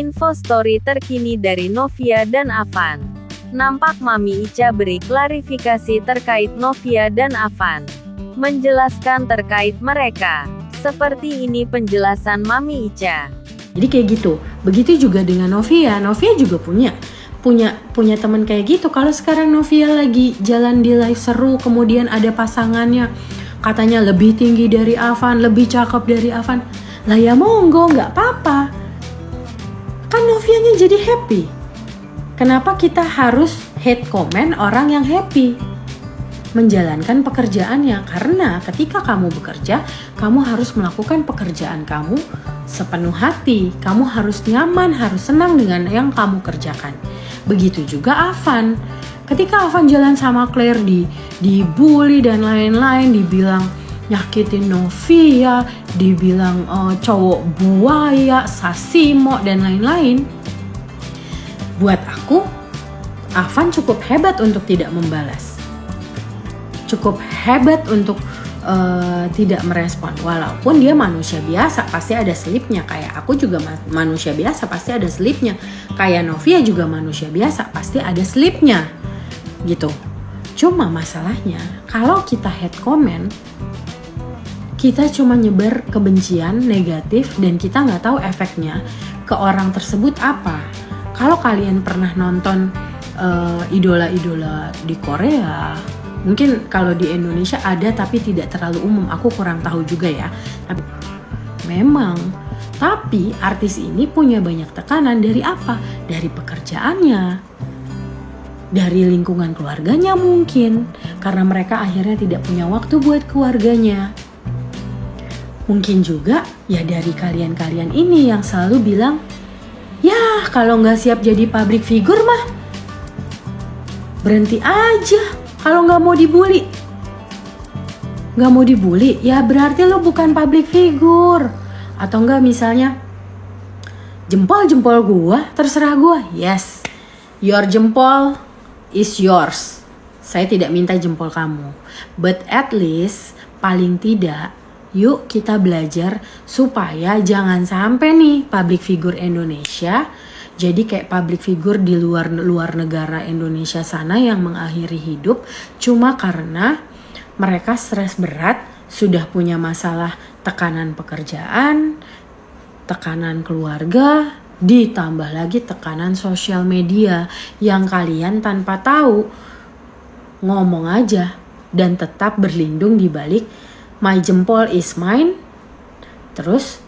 Info story terkini dari Novia dan Afan. Nampak Mami Ica beri klarifikasi terkait Novia dan Afan. Menjelaskan terkait mereka. Seperti ini penjelasan Mami Ica. Jadi kayak gitu. Begitu juga dengan Novia. Novia juga punya teman kayak gitu. Kalau sekarang Novia lagi jalan di live seru, kemudian ada pasangannya katanya lebih tinggi dari Afan, lebih cakep dari Afan. Lah ya monggo, nggak apa-apa. Kan Novianya jadi happy. Kenapa kita harus hate comment orang yang happy menjalankan pekerjaannya? Karena ketika kamu bekerja, kamu harus melakukan pekerjaan kamu sepenuh hati. Kamu harus nyaman, harus senang dengan yang kamu kerjakan. Begitu juga Afan. Ketika Afan jalan sama Claire dibully dan lain-lain, dibilang nyakitin Novia, dibilang cowok buaya, sasimo dan lain-lain. Buat aku, Afan cukup hebat untuk tidak membalas. Cukup hebat untuk tidak merespon. Walaupun dia manusia biasa, pasti ada slipnya. Kayak aku juga manusia biasa, pasti ada slipnya. Kayak Novia juga manusia biasa, pasti ada slipnya. Gitu. Cuma masalahnya, kalau kita hate comment, kita cuma nyebar kebencian negatif dan kita nggak tahu efeknya ke orang tersebut apa. Kalau kalian pernah nonton idola-idola di Korea, mungkin kalau di Indonesia ada tapi tidak terlalu umum, aku kurang tahu juga ya. Tapi artis ini punya banyak tekanan dari apa? Dari pekerjaannya, dari lingkungan keluarganya mungkin, karena mereka akhirnya tidak punya waktu buat keluarganya. Mungkin juga ya dari kalian-kalian ini yang selalu bilang, ya kalau nggak siap jadi public figure mah berhenti aja. Kalau nggak mau dibully, ya berarti lo bukan public figure. Atau enggak misalnya, jempol gua terserah gua. Yes, your jempol is yours. Saya tidak minta jempol kamu, but at least paling tidak yuk kita belajar supaya jangan sampai nih public figure Indonesia jadi kayak public figure di luar negara Indonesia sana yang mengakhiri hidup cuma karena mereka stres berat, sudah punya masalah tekanan pekerjaan, tekanan keluarga, ditambah lagi tekanan sosial media yang kalian tanpa tahu ngomong aja dan tetap berlindung di balik my jempol is mine. Terus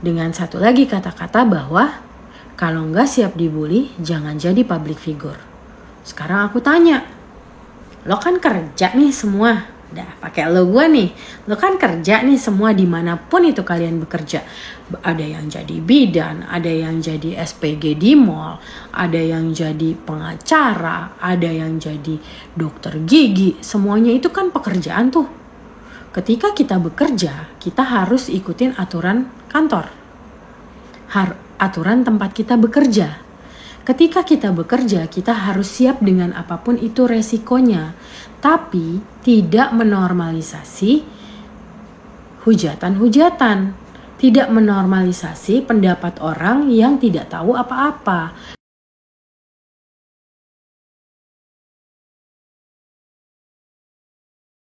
dengan satu lagi kata-kata bahwa kalau nggak siap dibully jangan jadi public figure. Sekarang aku tanya, lo kan kerja nih semua, pakai lo gue nih, lo kan kerja nih semua dimanapun itu kalian bekerja. Ada yang jadi bidan, ada yang jadi SPG di mall, ada yang jadi pengacara, ada yang jadi dokter gigi, semuanya itu kan pekerjaan tuh. Ketika kita bekerja, kita harus ikutin aturan kantor, aturan tempat kita bekerja. Ketika kita bekerja, kita harus siap dengan apapun itu resikonya, tapi tidak menormalisasi hujatan-hujatan, tidak menormalisasi pendapat orang yang tidak tahu apa-apa.